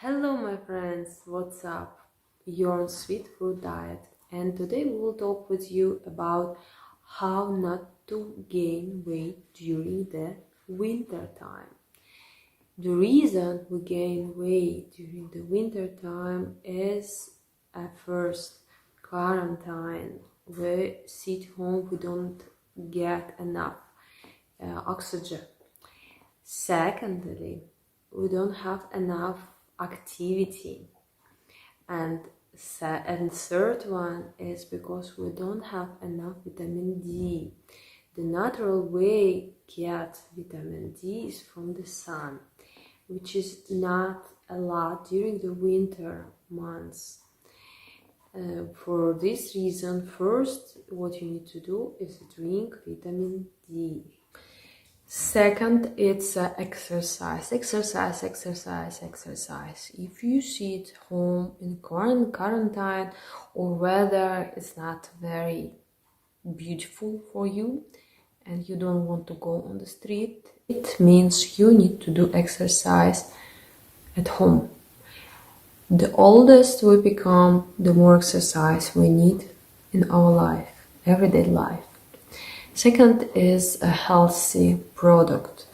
Hello my friends, what's up? You're on Sweet Fruit Diet, and today we will talk with you about how not to gain weight during the winter time. The reason we gain weight during the winter time is at first quarantine. We sit home, we don't get enough oxygen. Secondly, we don't have enough activity, and third one is because we don't have enough vitamin D. The natural way get vitamin D is from the sun, which is not a lot during the winter months. For this reason, first what you need to do is drink vitamin D. Second, it's exercise. If you sit home in quarantine or whether it's not very beautiful for you and you don't want to go on the street, it means you need to do exercise at home. The oldest we become, the more exercise we need in our life, everyday life. Second is a healthy product.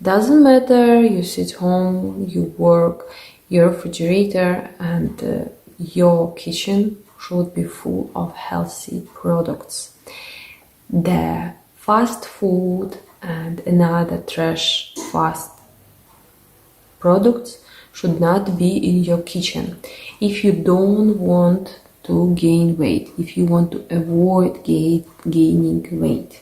Doesn't matter you sit home, you work, your refrigerator and your kitchen should be full of healthy products. The fast food and another trash fast products should not be in your kitchen if you don't want to gain weight, if you want to avoid gaining weight.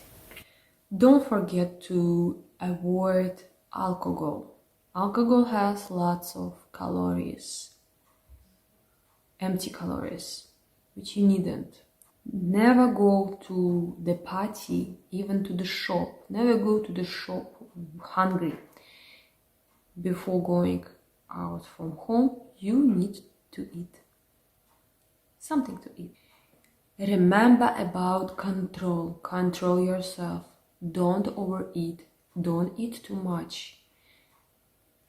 Don't forget to avoid alcohol. Alcohol has lots of calories, empty calories, which you needn't. Never go to the party, even to the shop. Never go to the shop hungry. Before going out from home, you need to eat something to eat. Remember about control. Control yourself. Don't overeat. Don't eat too much.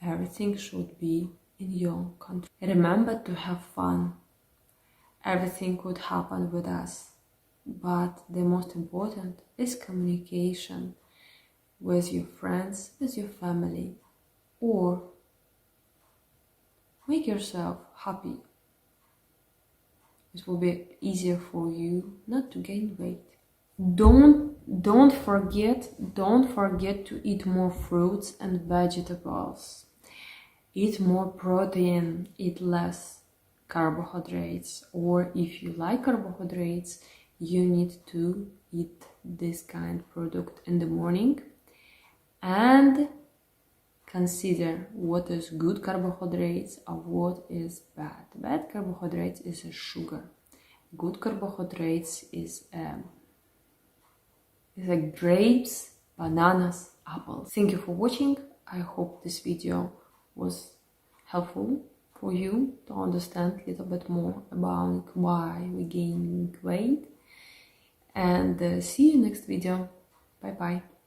Everything should be in your control. Remember to have fun. Everything could happen with us. But the most important is communication with your friends, with your family, or make yourself happy. It will be easier for you not to gain weight. Don't forget to eat more fruits and vegetables. Eat more protein, eat less carbohydrates, or if you like carbohydrates, you need to eat this kind of product in the morning and consider what is good carbohydrates or what is bad. Bad carbohydrates is a sugar. Good carbohydrates is like grapes, bananas, apples. Thank you for watching. I hope this video was helpful for you to understand a little bit more about why we gain weight. And see you next video. Bye bye.